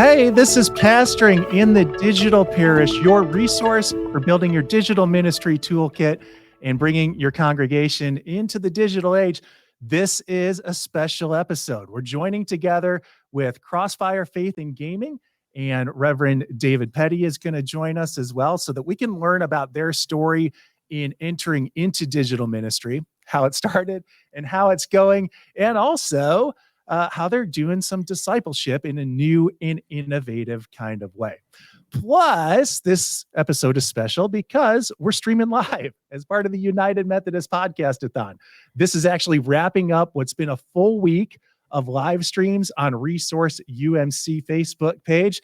Hey, this is Pastoring in the Digital Parish, your resource for building your digital ministry toolkit and bringing your congregation into the digital age. This is a special episode. We're joining together with CrossFire Faith+Gaming, and Reverend David Petty is going to join us as well so that we can learn about their story in entering into digital ministry, how it started and how it's going, and also how they're doing some discipleship in a new and innovative kind of way. Plus, this episode is special because we're streaming live as part of the United Methodist Podcast-a-thon. This is actually wrapping up what's been a full week of live streams on Resource UMC Facebook page.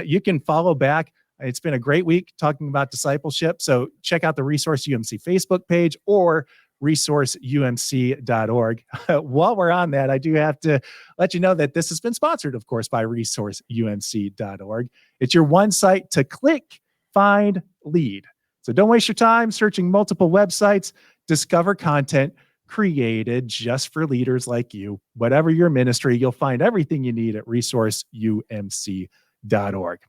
You can follow back. It's been a great week talking about discipleship. So check out the Resource UMC Facebook page or resourceumc.org. While we're on that, I do have to let you know that this has been sponsored, of course, by resourceumc.org. It's your one site to click, find, lead. So don't waste your time searching multiple websites. Discover content created just for leaders like you. Whatever your ministry, you'll find everything you need at resourceumc.org.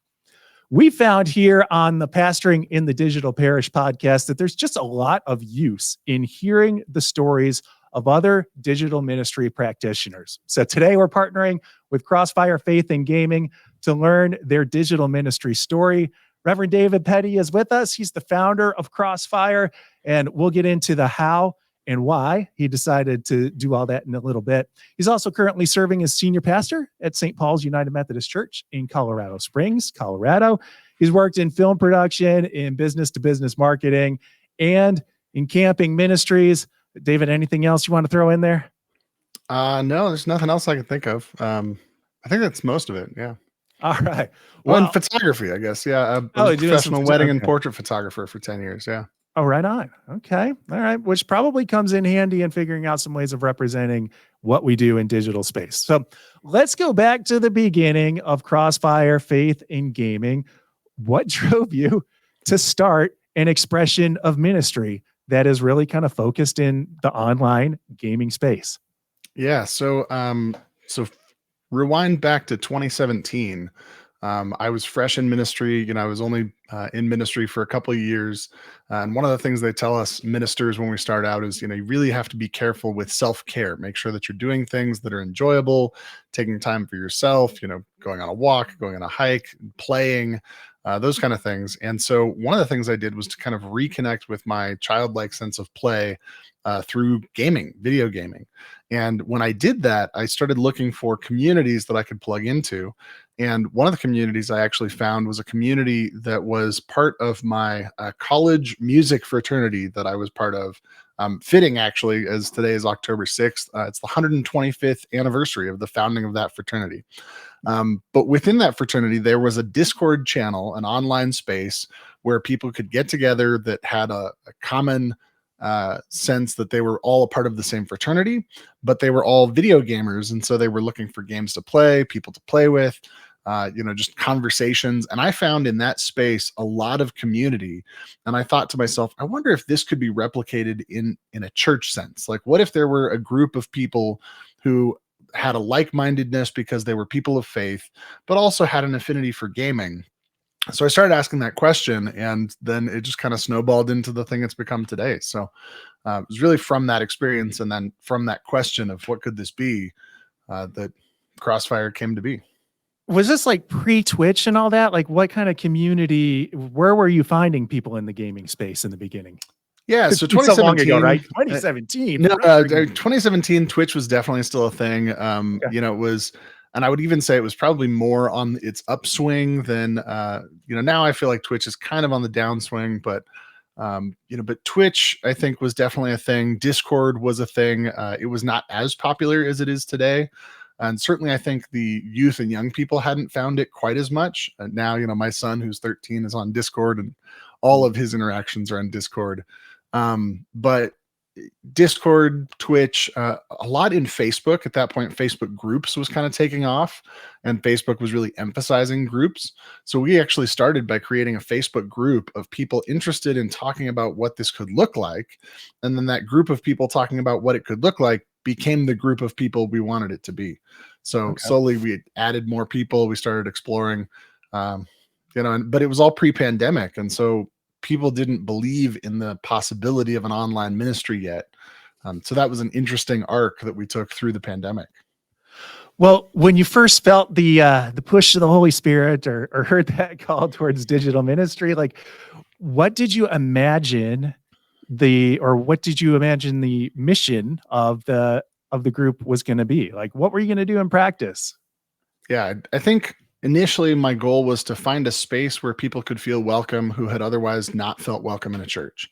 We found here on the Pastoring in the Digital Parish podcast that there's just a lot of use in hearing the stories of other digital ministry practitioners. So today we're partnering with CrossFire Faith+Gaming to learn their digital ministry story. Reverend David Petty is with us. He's the founder of CrossFire, and we'll get into the how and why he decided to do all that in a little bit. He's also currently serving as senior pastor at St. Paul's United Methodist Church in Colorado Springs, Colorado. He's worked in film production, in business-to-business marketing, and in camping ministries. David, anything else you want to throw in there? No, there's nothing else I can think of. I think that's most of it. Yeah. All right. Well, and photography, I guess. Yeah. I was a professional wedding and portrait photographer for 10 years. Yeah. Oh, right on. Okay. All right. Which probably comes in handy in figuring out some ways of representing what we do in digital space. So let's go back to the beginning of CrossFire Faith+Gaming. What drove you to start an expression of ministry that is really kind of focused in the online gaming space? Yeah. So rewind back to 2017. I was fresh in ministry. I was only in ministry for a couple of years. And one of the things they tell us ministers when we start out is, you really have to be careful with self-care. Make sure that you're doing things that are enjoyable, taking time for yourself, going on a walk, going on a hike, playing, those kind of things. And so one of the things I did was to kind of reconnect with my childlike sense of play through gaming, video gaming. And when I did that, I started looking for communities that I could plug into. And one of the communities I actually found was a community that was part of my college music fraternity that I was part of. Fitting, actually, as today is October 6th. It's the 125th anniversary of the founding of that fraternity. But within that fraternity, there was a Discord channel, an online space where people could get together that had a common sense that they were all a part of the same fraternity, but they were all video gamers. And so they were looking for games to play, people to play with, just conversations. And I found in that space a lot of community. And I thought to myself, I wonder if this could be replicated in a church sense. Like, what if there were a group of people who had a like-mindedness because they were people of faith, but also had an affinity for gaming? So I started asking that question, and then it just kind of snowballed into the thing it's become today. So it was really from that experience, and then from that question of what could this be, that CrossFire came to be. Was this like pre-Twitch and all that? Like, what kind of community, where were you finding people in the gaming space in the beginning? Yeah, so 2017, so long ago, right? 2017. No, 2017, Twitch was definitely still a thing. It was, and I would even say it was probably more on its upswing than, now I feel like Twitch is kind of on the downswing, but Twitch, I think, was definitely a thing. Discord was a thing. It was not as popular as it is today. And certainly I think the youth and young people hadn't found it quite as much. Now, my son, who's 13, is on Discord, and all of his interactions are on Discord. But Discord, Twitch, a lot in Facebook. At that point, Facebook groups was kind of taking off, and Facebook was really emphasizing groups. So we actually started by creating a Facebook group of people interested in talking about what this could look like. And then that group of people talking about what it could look like became the group of people we wanted it to be. So Okay. slowly we added more people. We started exploring, but it was all pre-pandemic. And so people didn't believe in the possibility of an online ministry yet. So that was an interesting arc that we took through the pandemic. Well, when you first felt the push of the Holy Spirit or heard that call towards digital ministry, like what did you imagine what did you imagine the mission of the group was going to be? Like, what were you going to do in practice? Yeah, I think initially my goal was to find a space where people could feel welcome who had otherwise not felt welcome in a church.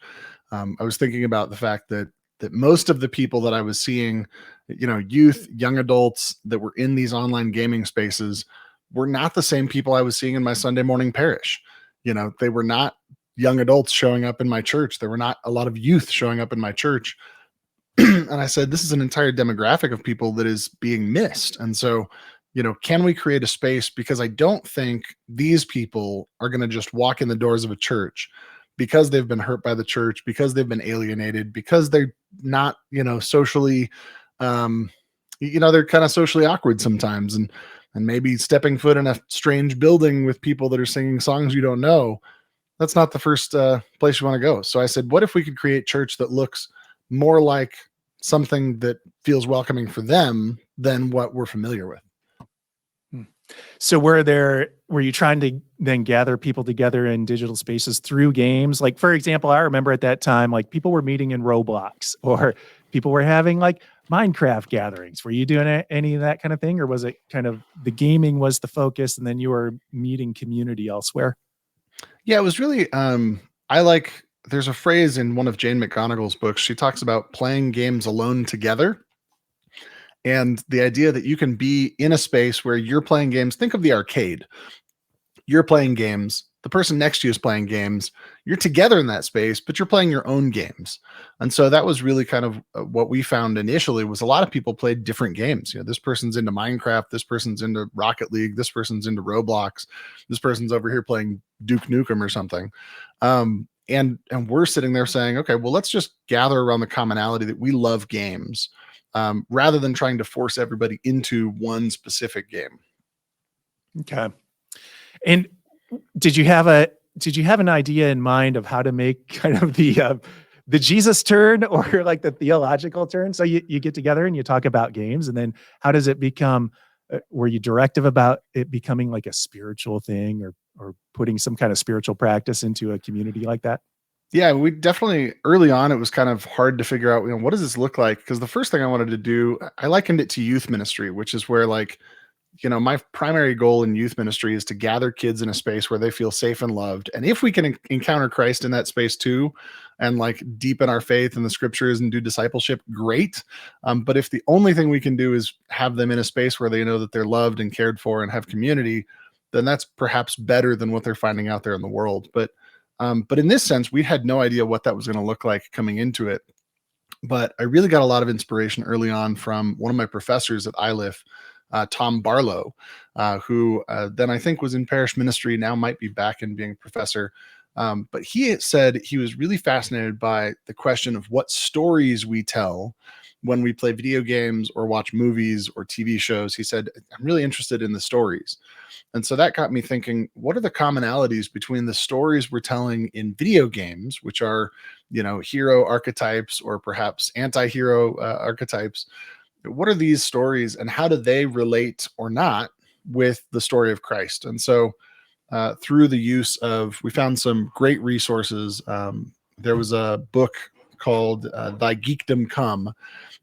I was thinking about the fact that most of the people that I was seeing, youth, young adults that were in these online gaming spaces were not the same people I was seeing in my Sunday morning parish. They were not young adults showing up in my church. There were not a lot of youth showing up in my church. And I said, this is an entire demographic of people that is being missed. And so, can we create a space? Because I don't think these people are going to just walk in the doors of a church because they've been hurt by the church, because they've been alienated, because they're not, socially, they're kind of socially awkward sometimes. And maybe stepping foot in a strange building with people that are singing songs you don't know, that's not the first place you want to go. So I said, what if we could create church that looks more like something that feels welcoming for them than what we're familiar with? So were you trying to then gather people together in digital spaces through games? Like, for example, I remember at that time, like people were meeting in Roblox or people were having like Minecraft gatherings. Were you doing any of that kind of thing? Or was it kind of the gaming was the focus and then you were meeting community elsewhere? Yeah, it was really, there's a phrase in one of Jane McGonigal's books. She talks about playing games alone together. And the idea that you can be in a space where you're playing games, think of the arcade. You're playing games. The person next to you is playing games. You're together in that space, but you're playing your own games. And so that was really kind of what we found initially was a lot of people played different games. This person's into Minecraft. This person's into Rocket League. This person's into Roblox. This person's over here playing Duke Nukem or something. And we're sitting there saying, okay, well, let's just gather around the commonality that we love games. Rather than trying to force everybody into one specific game. Okay. And did you have an idea in mind of how to make kind of the Jesus turn or like the theological turn? So you get together and you talk about games, and then how does it become? Were you directive about it becoming like a spiritual thing or putting some kind of spiritual practice into a community like that? Yeah, we definitely early on, it was kind of hard to figure out, what does this look like? Because the first thing I wanted to do, I likened it to youth ministry, which is where my primary goal in youth ministry is to gather kids in a space where they feel safe and loved. And if we can encounter Christ in that space too, and deepen our faith in the scriptures and do discipleship, great. But if the only thing we can do is have them in a space where they know that they're loved and cared for and have community, then that's perhaps better than what they're finding out there in the world. But in this sense, we had no idea what that was going to look like coming into it. But I really got a lot of inspiration early on from one of my professors at ILIF, Tom Barlow, who then I think was in parish ministry, now might be back in being a professor. But he said he was really fascinated by the question of what stories we tell when we play video games or watch movies or TV shows. He said, I'm really interested in the stories. And so that got me thinking, what are the commonalities between the stories we're telling in video games, which are, hero archetypes or perhaps anti-hero archetypes? What are these stories and how do they relate or not with the story of Christ? And so through the use of, we found some great resources. There was a book called Thy Geekdom Come,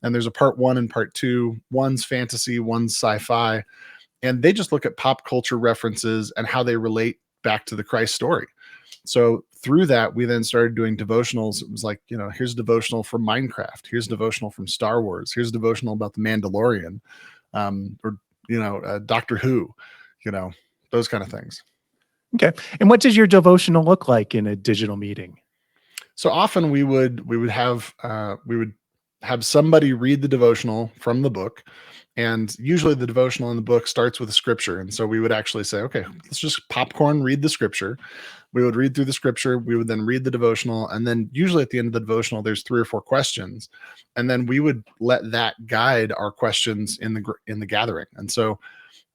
and there's a part 1 and part 2. One's fantasy, one's sci-fi. And they just look at pop culture references and how they relate back to the Christ story. So through that, we then started doing devotionals. It was like, here's a devotional from Minecraft. Here's a devotional from Star Wars. Here's a devotional about the Mandalorian, or Doctor Who, those kind of things. Okay. And what does your devotional look like in a digital meeting? So often we would have somebody read the devotional from the book. And usually the devotional in the book starts with a scripture. And so we would actually say, okay, let's just popcorn read the scripture. We would read through the scripture. We would then read the devotional. And then usually at the end of the devotional, there's 3 or 4 questions. And then we would let that guide our questions in the gathering. And so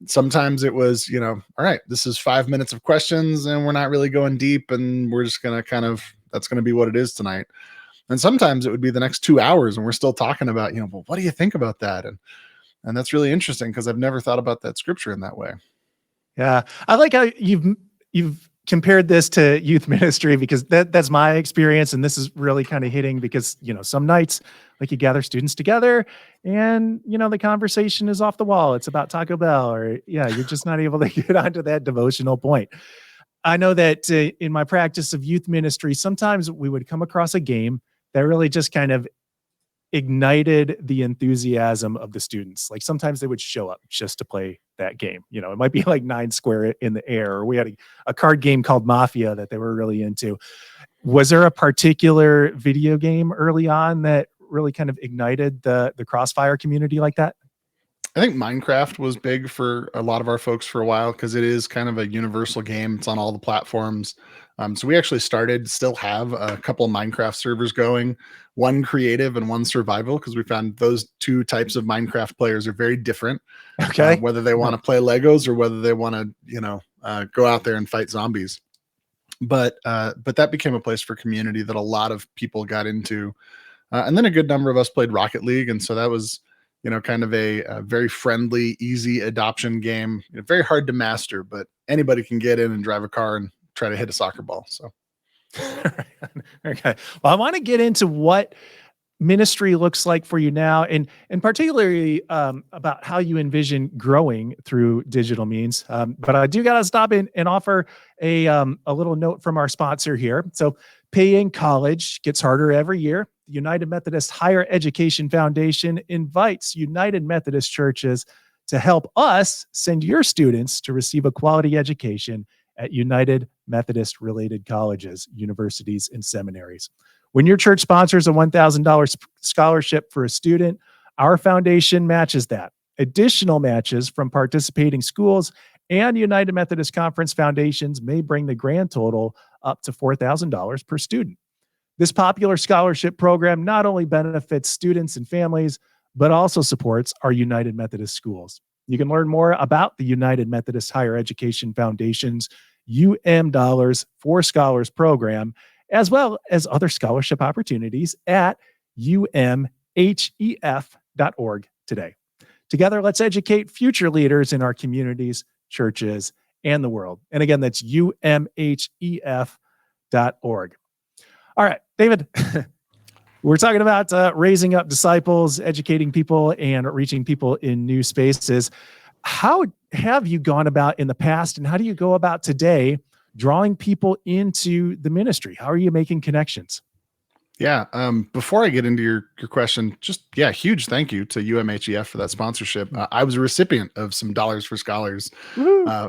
sometimes it was, all right, this is 5 minutes of questions and we're not really going deep and we're just going to that's going to be what it is tonight. And sometimes it would be the next 2 hours and we're still talking about, well, what do you think about that? And that's really interesting because I've never thought about that scripture in that way. Yeah. I like how you've compared this to youth ministry, because that's my experience. And this is really kind of hitting because, some nights like you gather students together and, the conversation is off the wall. It's about Taco Bell or you're just not able to get onto that devotional point. I know that in my practice of youth ministry, sometimes we would come across a game that really just kind of ignited the enthusiasm of the students. Like sometimes they would show up just to play that game. It might be like 9 Square in the Air, or we had a card game called Mafia that they were really into. Was there a particular video game early on that really kind of ignited the CrossFire community like that? I think Minecraft was big for a lot of our folks for a while because it is kind of a universal game. It's on all the platforms. So we actually still have a couple of Minecraft servers going, one creative and one survival, because we found those 2 types of Minecraft players are very different. Okay. Whether they want to play Legos or whether they want to, go out there and fight zombies. But that became a place for community that a lot of people got into. And then a good number of us played Rocket League. And so that was, kind of a very friendly, easy adoption game. Very hard to master, but anybody can get in and drive a car and try to hit a soccer ball. So, okay. Well, I want to get into what ministry looks like for you now, and particularly about how you envision growing through digital means. But I do got to stop in and offer a little note from our sponsor here. So, paying college gets harder every year. The United Methodist Higher Education Foundation invites United Methodist churches to help us send your students to receive a quality education at United Methodist related colleges, universities, and seminaries. When your church sponsors a $1,000 scholarship for a student, our foundation matches that. Additional matches from participating schools and United Methodist Conference foundations may bring the grand total up to $4,000 per student. This popular scholarship program not only benefits students and families, but also supports our United Methodist schools. You can learn more about the United Methodist Higher Education Foundation's UM Dollars for Scholars program, as well as other scholarship opportunities at umhef.org today. Together, let's educate future leaders in our communities, churches, and the world. And again, that's umhef.org. All right, David, we're talking about raising up disciples, educating people, and reaching people in new spaces. How have you gone about in the past, and how do you go about today drawing people into the ministry? How are you making connections? Yeah. Before I get into your question, huge thank you to UMHEF for that sponsorship. I was a recipient of some Dollars for Scholars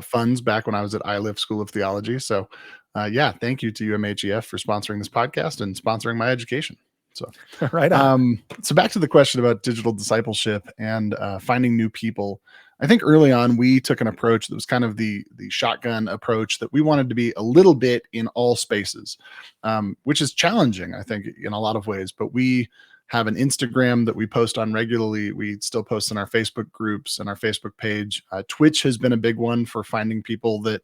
funds back when I was at iLift School of Theology. So thank you to UMHEF for sponsoring this podcast and sponsoring my education. So right on. So back to the question about digital discipleship and finding new people. I think early on we took an approach that was kind of the shotgun approach, that we wanted to be a little bit in all spaces, which is challenging, I think, in a lot of ways. But we have an Instagram that we post on regularly. We still post in our Facebook groups and our Facebook page. Twitch has been a big one for finding people that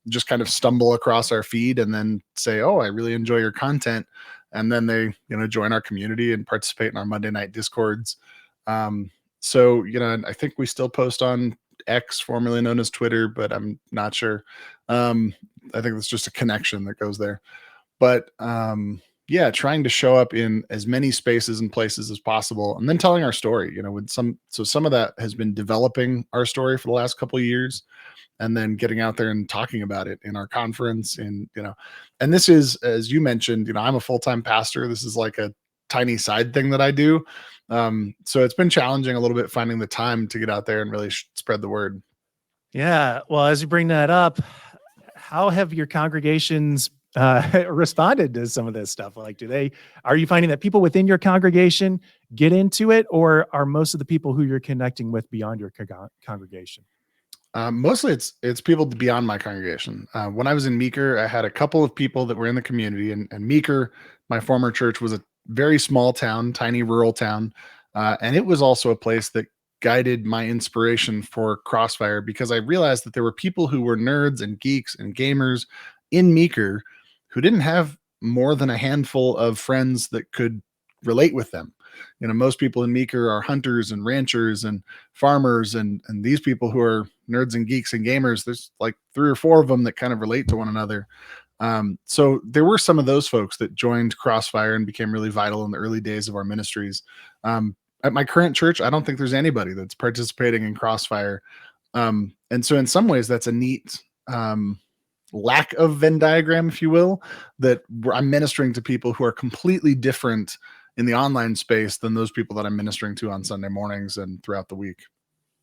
just kind of stumble across our feed and then say, "Oh, I really enjoy your content," and then they join our community and participate in our Monday night Discords. So, I think we still post on X, formerly known as Twitter, but I'm not sure. I think it's just a connection that goes there. But trying to show up in as many spaces and places as possible, and then telling our story, some of that has been developing our story for the last couple of years, and then getting out there and talking about it in our conference. And this is, as you mentioned, I'm a full-time pastor. This is like a tiny side thing that I do. So it's been challenging a little bit finding the time to get out there and really spread the word. Yeah. Well, as you bring that up, how have your congregations responded to some of this stuff? Like, are you finding that people within your congregation get into it, or are most of the people who you're connecting with beyond your congregation? Mostly it's people beyond my congregation. When I was in Meeker, I had a couple of people that were in the community, and Meeker, my former church, was a very small town, tiny rural town. And it was also a place that guided my inspiration for CrossFire, because I realized that there were people who were nerds and geeks and gamers in Meeker who didn't have more than a handful of friends that could relate with them. Most people in Meeker are hunters and ranchers and farmers, and these people who are nerds and geeks and gamers, there's like 3 or 4 of them that kind of relate to one another. So there were some of those folks that joined CrossFire and became really vital in the early days of our ministries. At my current church, I don't think there's anybody that's participating in CrossFire. And so in some ways that's a neat lack of Venn diagram, if you will, that I'm ministering to people who are completely different in the online space than those people that I'm ministering to on Sunday mornings and throughout the week.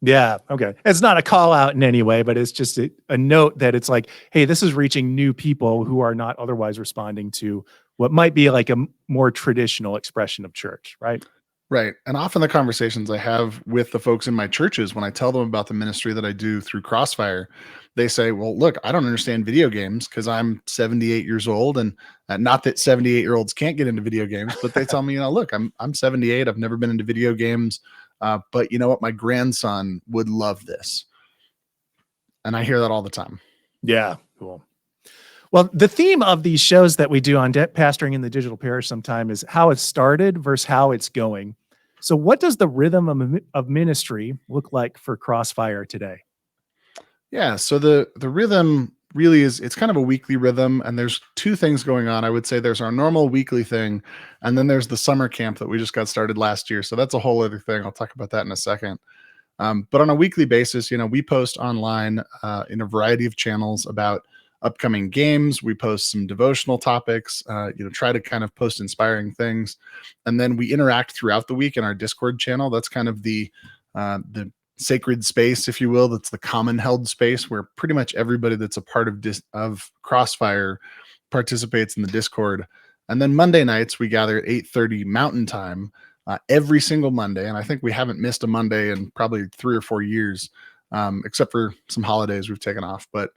Yeah. Okay. It's not a call out in any way, but it's just a note that it's like, hey, this is reaching new people who are not otherwise responding to what might be like a more traditional expression of church, right? Right. And often the conversations I have with the folks in my churches, when I tell them about the ministry that I do through CrossFire, they say, well, look, I don't understand video games because I'm 78 years old. And not that 78-year-olds can't get into video games, but they tell me, look, I'm 78. I've never been into video games. But you know what? My grandson would love this. And I hear that all the time. Yeah. Cool. Well, the theme of these shows that we do on pastoring in the digital parish sometime is how it started versus how it's going. So what does the rhythm of ministry look like for CrossFire today? Yeah. So the rhythm really it's kind of a weekly rhythm, and there's 2 things going on. I would say there's our normal weekly thing, and then there's the summer camp that we just got started last year. So that's a whole other thing. I'll talk about that in a second. But on a weekly basis, we post online in a variety of channels about upcoming games. We post some devotional topics, try to kind of post inspiring things. And then we interact throughout the week in our Discord channel. That's kind of the sacred space, if you will. That's the common held space where pretty much everybody that's a part of CrossFire participates in the Discord. And then Monday nights, we gather at 8:30 Mountain Time every single Monday. And I think we haven't missed a Monday in probably 3 or 4 years, except for some holidays we've taken off. But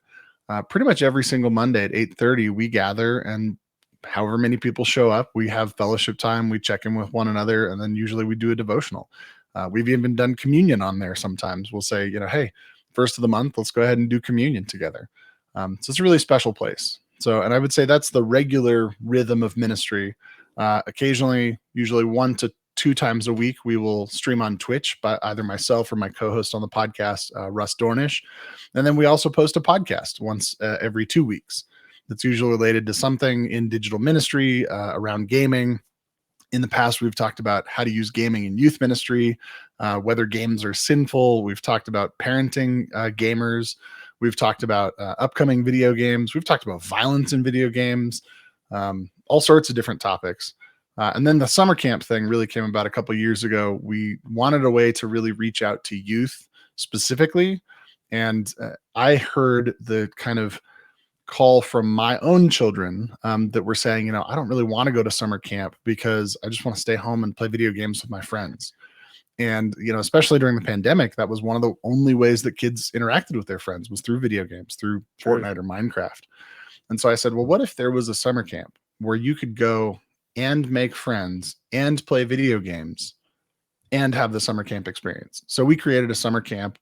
pretty much every single Monday at 8:30, we gather, and however many people show up, we have fellowship time. We check in with one another, and then usually we do a devotional. We've even done communion on there sometimes. We'll say, hey, first of the month, let's go ahead and do communion together. So it's a really special place. So, and I would say that's the regular rhythm of ministry. Occasionally, usually 1 to 2 times a week, we will stream on Twitch by either myself or my co-host on the podcast, Russ Dornish. And then we also post a podcast once every 2 weeks. That's usually related to something in digital ministry, around gaming. In the past, we've talked about how to use gaming in youth ministry, whether games are sinful. We've talked about parenting gamers. We've talked about upcoming video games. We've talked about violence in video games, all sorts of different topics. And then the summer camp thing really came about a couple of years ago. We wanted a way to really reach out to youth specifically. And I heard the kind of call from my own children that were saying, I don't really want to go to summer camp because I just want to stay home and play video games with my friends. And, especially during the pandemic, that was one of the only ways that kids interacted with their friends was through video games, through Fortnite or Minecraft. And so I said, well, what if there was a summer camp where you could go and make friends and play video games and have the summer camp experience? So we created a summer camp.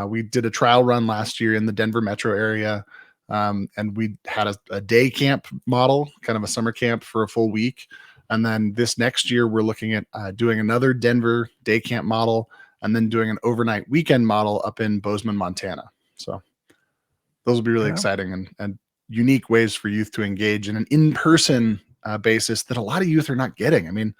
We did a trial run last year in the Denver metro area. And we had a day camp model, kind of a summer camp for a full week. And then this next year, we're looking at doing another Denver day camp model and then doing an overnight weekend model up in Bozeman, Montana. So those will be really exciting and unique ways for youth to engage in an in-person basis that a lot of youth are not getting. I mean,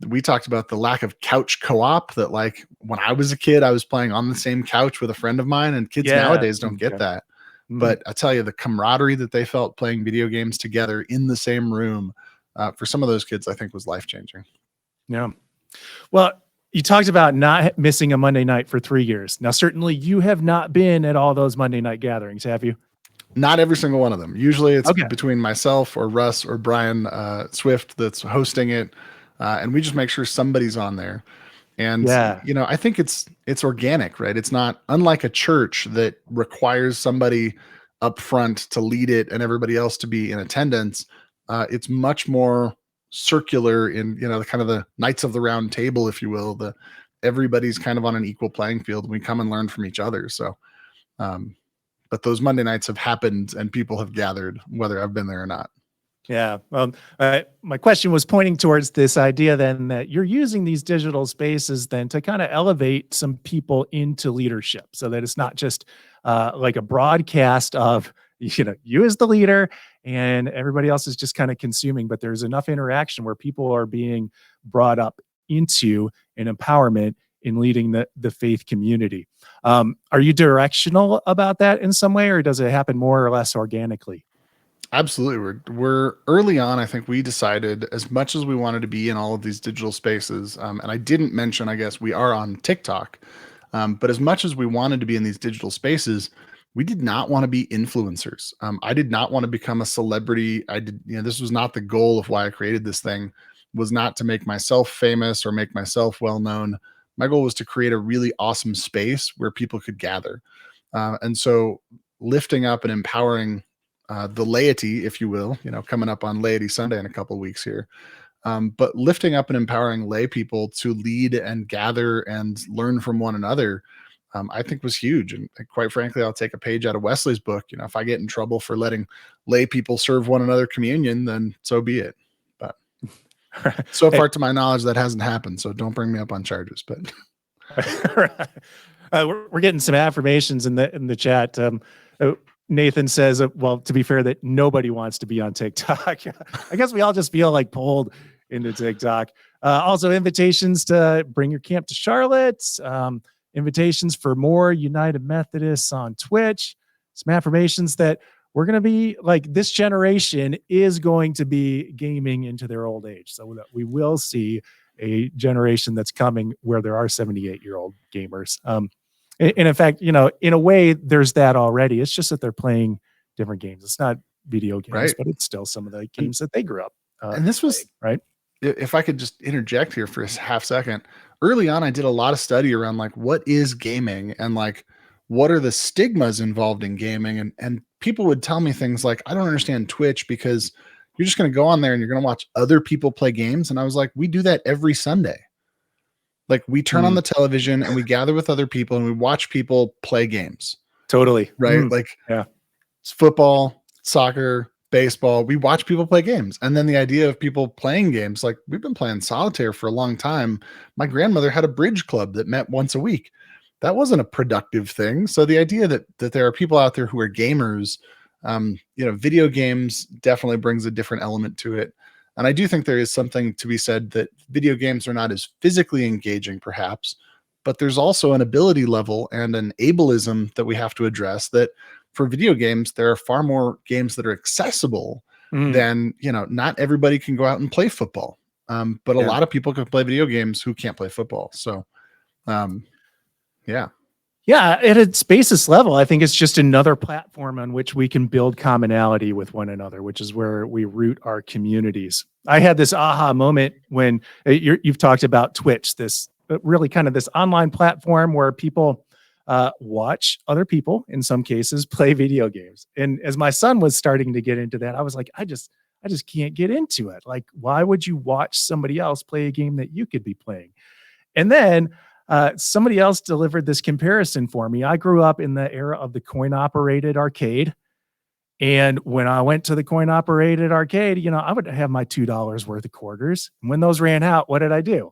we talked about the lack of couch co-op that, like, when I was a kid, I was playing on the same couch with a friend of mine, and kids nowadays don't get that. But I tell you, the camaraderie that they felt playing video games together in the same room, for some of those kids, I think was life-changing. Yeah. Well, you talked about not missing a Monday night for 3 years. Now, certainly you have not been at all those Monday night gatherings, have you? Not every single one of them. Usually it's Okay. between myself or Russ or Brian Swift that's hosting it. And we just make sure somebody's on there. And, Yeah. I think it's organic, right? It's not unlike a church that requires somebody up front to lead it and everybody else to be in attendance. It's much more circular in, the kind of the Knights of the Round Table, if you will. Everybody's kind of on an equal playing field, and we come and learn from each other. So, but those Monday nights have happened and people have gathered, whether I've been there or not. Yeah. My question was pointing towards this idea then that you're using these digital spaces then to kind of elevate some people into leadership, so that it's not just like a broadcast of, you as the leader and everybody else is just kind of consuming, but there's enough interaction where people are being brought up into an empowerment in leading the faith community. Are you directional about that in some way, or does it happen more or less organically? Absolutely. We're early on. I think we decided, as much as we wanted to be in all of these digital spaces, and I didn't mention, I guess we are on TikTok, but as much as we wanted to be in these digital spaces, we did not want to be influencers. I did not want to become a celebrity. This was not the goal of why I created this thing, was not to make myself famous or make myself well known. My goal was to create a really awesome space where people could gather. And so lifting up and empowering the laity, if you will, coming up on Laity Sunday in a couple of weeks here. But lifting up and empowering lay people to lead and gather and learn from one another, I think was huge. And quite frankly, I'll take a page out of Wesley's book. If I get in trouble for letting lay people serve one another communion, then so be it. But so far, to my knowledge, that hasn't happened. So don't bring me up on charges. But we're getting some affirmations in the chat. Nathan says, well, to be fair, that nobody wants to be on TikTok. I guess we all just feel like pulled into TikTok. Also, invitations to bring your camp to Charlotte. Invitations for more United Methodists on Twitch. Some affirmations that we're going to be like, this generation is going to be gaming into their old age. So that we will see a generation that's coming where there are 78-year-old gamers. And in fact, in a way, there's that already. It's just that they're playing different games. It's not video games, right, but it's still some of the games that they grew up. And this was right. If I could just interject here for a half second. Early on, I did a lot of study around like, what is gaming and like, what are the stigmas involved in gaming? And people would tell me things like, I don't understand Twitch because you're just going to go on there and you're going to watch other people play games. And I was like, we do that every Sunday. Like we turn on the television and we gather with other people and we watch people play games. Totally. Right. Like, yeah, it's football, soccer, baseball. We watch people play games. And then the idea of people playing games, like we've been playing solitaire for a long time. My grandmother had a bridge club that met once a week. That wasn't a productive thing. So the idea that there are people out there who are gamers, video games definitely brings a different element to it. And I do think there is something to be said that video games are not as physically engaging, perhaps, but there's also an ability level and an ableism that we have to address, that for video games, there are far more games that are accessible than, not everybody can go out and play football. But a lot of people can play video games who can't play football. So, yeah. Yeah, at its basis level, I think it's just another platform on which we can build commonality with one another, which is where we root our communities. I had this aha moment when you've talked about Twitch, this really kind of this online platform where people watch other people, in some cases, play video games. And as my son was starting to get into that, I was like, I just can't get into it. Like, why would you watch somebody else play a game that you could be playing? And then somebody else delivered this comparison for me. I grew up in the era of the coin-operated arcade. And when I went to the coin-operated arcade, I would have my $2 worth of quarters. And when those ran out, what did I do?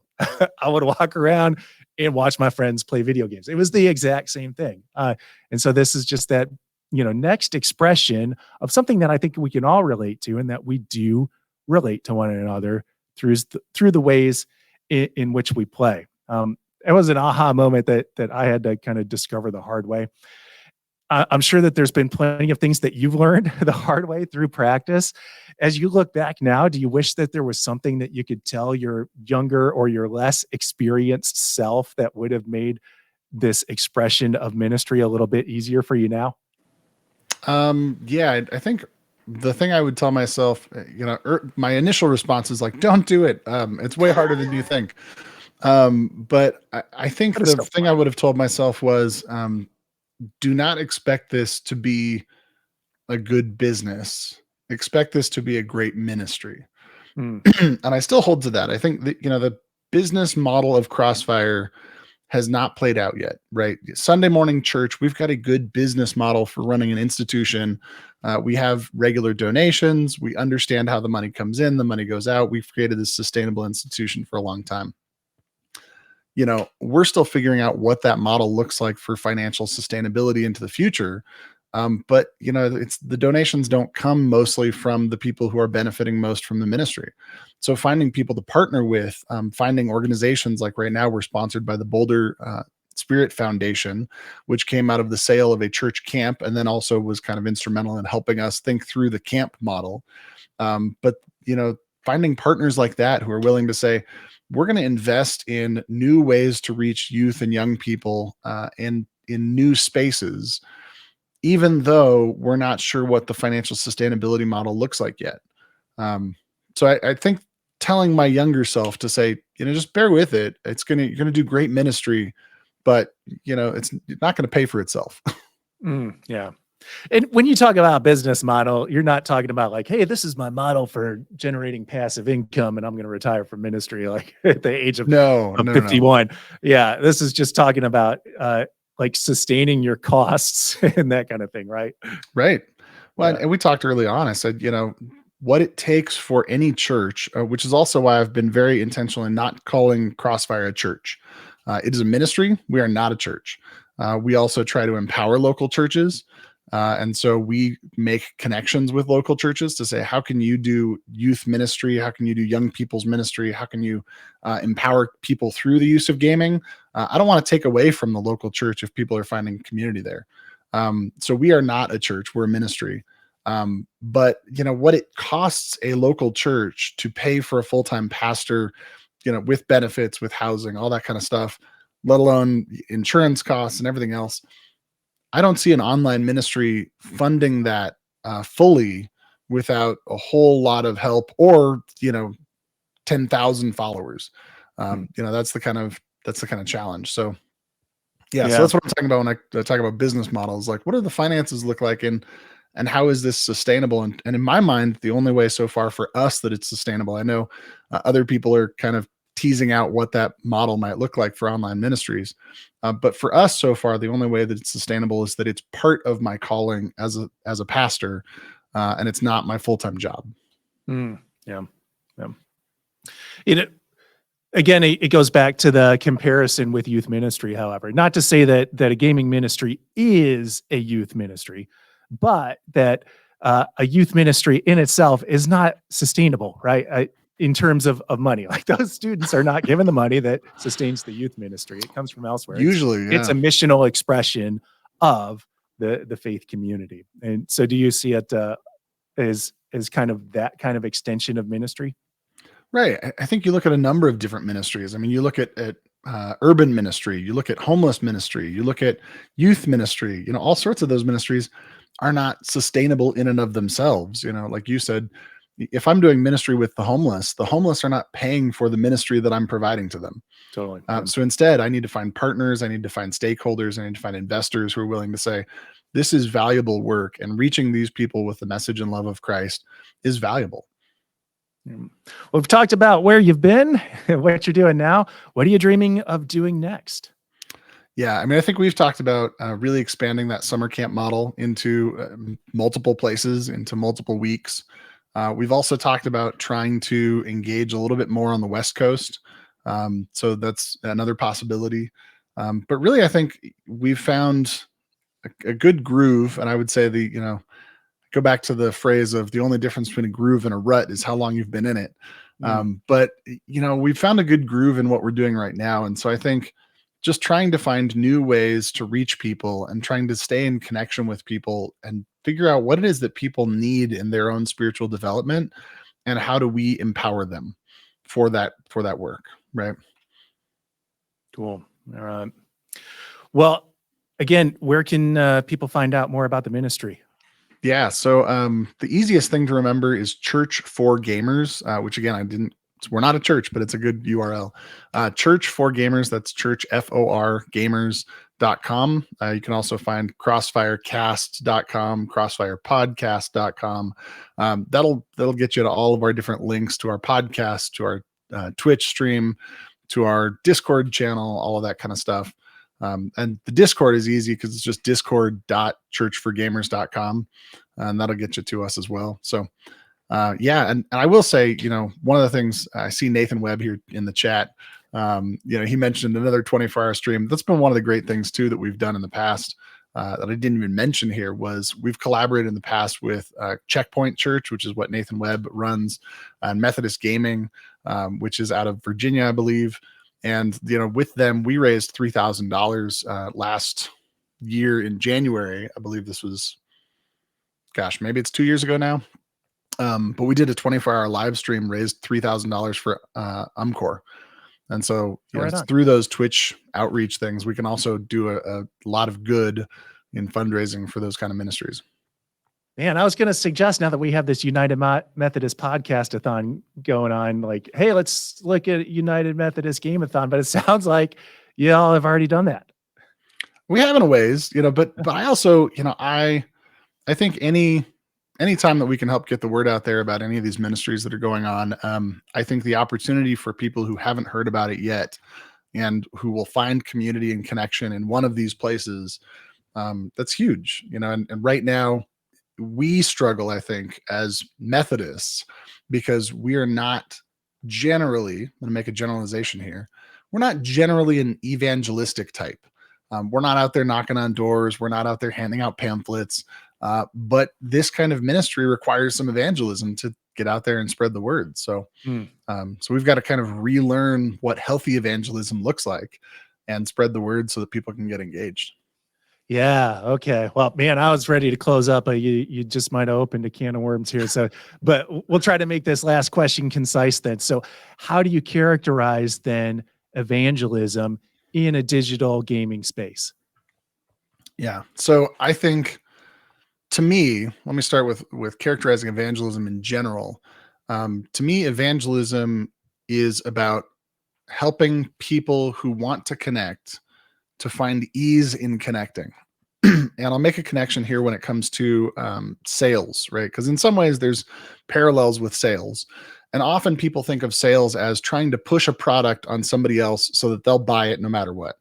I would walk around and watch my friends play video games. It was the exact same thing. And so this is just that, next expression of something that I think we can all relate to, and that we do relate to one another through the ways in which we play. It was an aha moment that I had to kind of discover the hard way. I'm sure that there's been plenty of things that you've learned the hard way through practice. As you look back now, do you wish that there was something that you could tell your younger or your less experienced self that would have made this expression of ministry a little bit easier for you now? Yeah, I think the thing I would tell myself, my initial response is like, don't do it. It's way harder than you think. But I think That is the so thing I would have told myself was, do not expect this to be a good business. Expect this to be a great ministry. Mm, And I still hold to that. I think that, the business model of Crossfire has not played out yet, right? Sunday morning church, we've got a good business model for running an institution. We have regular donations. We understand how the money comes in, the money goes out. We've created this sustainable institution for a long time. We're still figuring out what that model looks like for financial sustainability into the future. But it's the donations don't come mostly from the people who are benefiting most from the ministry. So finding people to partner with, finding organizations like right now we're sponsored by the Boulder Spirit Foundation, which came out of the sale of a church camp and then also was kind of instrumental in helping us think through the camp model. But finding partners like that who are willing to say, we're going to invest in new ways to reach youth and young people in new spaces, even though we're not sure what the financial sustainability model looks like yet. So I think telling my younger self to say, just bear with it. You're going to do great ministry, but it's not going to pay for itself. yeah. And when you talk about business model, you're not talking about like, hey, this is my model for generating passive income and I'm going to retire from ministry like at the age of, No. 51. Yeah. This is just talking about like sustaining your costs and that kind of thing, right? Right. Well, Yeah. and we talked early on. I said, what it takes for any church, which is also why I've been very intentional in not calling Crossfire a church. It is a ministry. We are not a church. We also try to empower local churches. And so we make connections with local churches to say, how can you do youth ministry? How can you do young people's ministry? How can you empower people through the use of gaming? I don't want to take away from the local church if people are finding community there. So we are not a church, we're a ministry. But what it costs a local church to pay for a full-time pastor, with benefits, with housing, all that kind of stuff, let alone insurance costs and everything else. I don't see an online ministry funding that fully without a whole lot of help or 10,000 followers. That's the kind of challenge. So yeah, so that's what I'm talking about when I talk about business models. Like, what do the finances look like, and how is this sustainable? And in my mind, the only way so far for us that it's sustainable. I know other people are kind of teasing out what that model might look like for online ministries. But for us so far, the only way that it's sustainable is that it's part of my calling as a pastor, and it's not my full-time job. Yeah. Again, it goes back to the comparison with youth ministry, however, not to say that a gaming ministry is a youth ministry, but that a youth ministry in itself is not sustainable, right? In terms of money, like those students are not given the money that sustains the youth ministry. It comes from elsewhere. Usually, it's a missional expression of the faith community. And so do you see it as kind of that kind of extension of ministry? Right. I think you look at a number of different ministries. I mean, you look at urban ministry, you look at homeless ministry, you look at youth ministry, all sorts of those ministries are not sustainable in and of themselves. Like you said, if I'm doing ministry with the homeless are not paying for the ministry that I'm providing to them. Totally. So instead, I need to find partners, I need to find stakeholders, I need to find investors who are willing to say, this is valuable work, and reaching these people with the message and love of Christ is valuable. We've talked about where you've been, what you're doing now. What are you dreaming of doing next? Yeah, I mean, I think we've talked about really expanding that summer camp model into multiple places, into multiple weeks. We've also talked about trying to engage a little bit more on the West Coast. So that's another possibility. But really, I think we've found a good groove. And I would say go back to the phrase of the only difference between a groove and a rut is how long you've been in it. But we've found a good groove in what we're doing right now. And so I think just trying to find new ways to reach people and trying to stay in connection with people and figure out what it is that people need in their own spiritual development and how do we empower them for that work. Right. Cool. All right. Well, again, where can people find out more about the ministry? Yeah. So the easiest thing to remember is Church for Gamers, which again, we're not a church, but it's a good URL. Church for Gamers, that's church, FOR gamers.com. You can also find crossfirecast.com, crossfirepodcast.com. That'll get you to all of our different links to our podcast, to our Twitch stream, to our Discord channel, all of that kind of stuff. And the Discord is easy because it's just discord.churchforgamers.com, and that'll get you to us as well. So yeah, and I will say, one of the things I see Nathan Webb here in the chat, he mentioned another 24-hour stream. That's been one of the great things too that we've done in the past that I didn't even mention here was we've collaborated in the past with Checkpoint Church, which is what Nathan Webb runs, and Methodist Gaming, which is out of Virginia, I believe. And, with them, we raised $3,000 last year in January. I believe this was, maybe it's 2 years ago now. But we did a 24-hour live stream, raised $3,000 for UMCOR. And so through those Twitch outreach things, we can also do a lot of good in fundraising for those kind of ministries. Man, I was going to suggest, now that we have this United Methodist Podcast-a-thon going on, like, hey, let's look at United Methodist Game-a-thon. But it sounds like y'all have already done that. We have in a ways, but I also, I think any time that we can help get the word out there about any of these ministries that are going on, I think the opportunity for people who haven't heard about it yet and who will find community and connection in one of these places, that's huge, and right now, we struggle, I think, as Methodists, because we are not generally, I'm going to make a generalization here, we're not generally an evangelistic type. We're not out there knocking on doors. We're not out there handing out pamphlets. But this kind of ministry requires some evangelism to get out there and spread the word. So, so we've got to kind of relearn what healthy evangelism looks like and spread the word so that people can get engaged. Yeah. Okay. Well, man, I was ready to close up, but you just might have opened a can of worms here. So, but we'll try to make this last question concise then. So how do you characterize then evangelism in a digital gaming space? Yeah. So I think, to me, let me start with characterizing evangelism in general. To me, evangelism is about helping people who want to connect to find ease in connecting. And I'll make a connection here when it comes to sales, right? Because in some ways there's parallels with sales. And often people think of sales as trying to push a product on somebody else so that they'll buy it no matter what.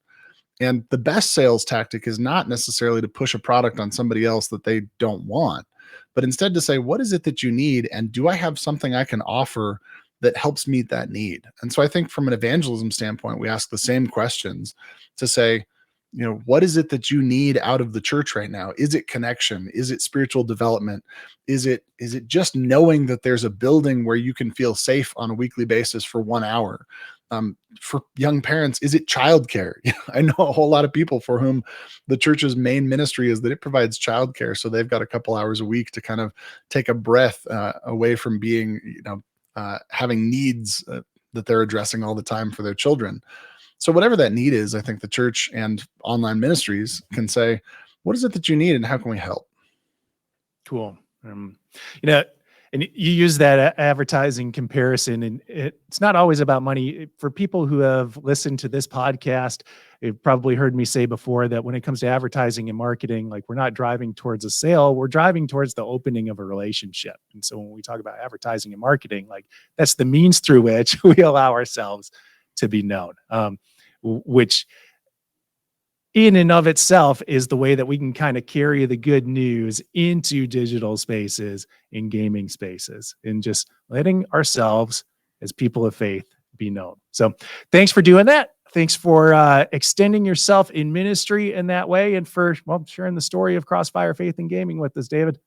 And the best sales tactic is not necessarily to push a product on somebody else that they don't want, but instead to say, what is it that you need? And do I have something I can offer that helps meet that need? And so I think from an evangelism standpoint, we ask the same questions to say, what is it that you need out of the church right now? Is it connection? Is it spiritual development? Is it just knowing that there's a building where you can feel safe on a weekly basis for 1 hour? For young parents, is it childcare? I know a whole lot of people for whom the church's main ministry is that it provides childcare. So they've got a couple hours a week to kind of take a breath away from being, having needs that they're addressing all the time for their children. So whatever that need is, I think the church and online ministries can say, what is it that you need and how can we help? Cool. And you use that advertising comparison, and it's not always about money. For people who have listened to this podcast, you've probably heard me say before that when it comes to advertising and marketing, like, we're not driving towards a sale, we're driving towards the opening of a relationship. And so when we talk about advertising and marketing, like, that's the means through which we allow ourselves to be known, which in and of itself is the way that we can kind of carry the good news into digital spaces, in gaming spaces, and just letting ourselves as people of faith be known. So thanks for doing that. Thanks for extending yourself in ministry in that way, and for sharing the story of CrossFire Faith and Gaming with us, David.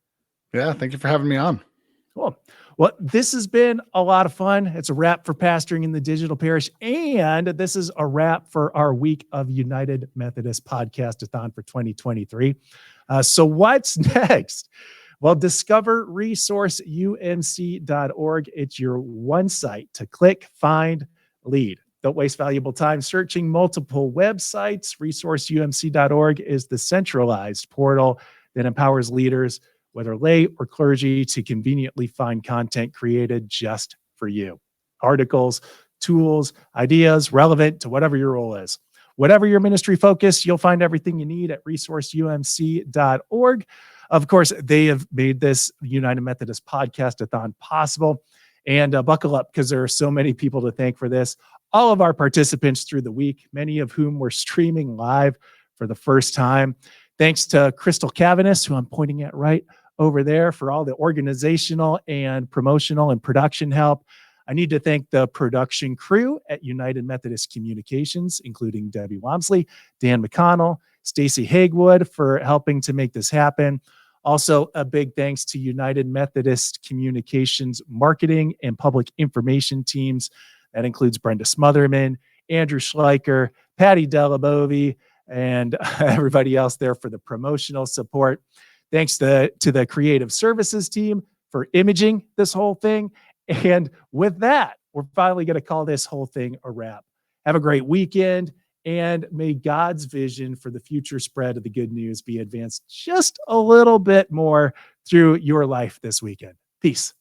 Yeah, thank you for having me on. Cool. Well, this has been a lot of fun. It's a wrap for Pastoring in the Digital Parish, and this is a wrap for our week of United Methodist Podcast-a-thon for 2023. So what's next? Well, discover resourceumc.org. It's your one site to click, find, lead. Don't waste valuable time searching multiple websites. Resourceumc.org is the centralized portal that empowers leaders whether lay or clergy, to conveniently find content created just for you. Articles, tools, ideas relevant to whatever your role is. Whatever your ministry focus, you'll find everything you need at resourceumc.org. Of course, they have made this United Methodist Podcast-a-thon possible. And buckle up, because there are so many people to thank for this. All of our participants through the week, many of whom were streaming live for the first time. Thanks to Crystal Cavanis, who I'm pointing at right over there, for all the organizational and promotional and production help. I need to thank the production crew at United Methodist Communications, including Debbie Wamsley, Dan McConnell, Stacy Hagewood, for helping to make this happen. Also, a big thanks to United Methodist Communications marketing and public information teams. That includes Brenda Smotherman, Andrew Schleicher, Patty Delabovi, and everybody else there for the promotional support. Thanks to the creative services team for imaging this whole thing. And with that, we're finally going to call this whole thing a wrap. Have a great weekend, and may God's vision for the future spread of the good news be advanced just a little bit more through your life this weekend. Peace.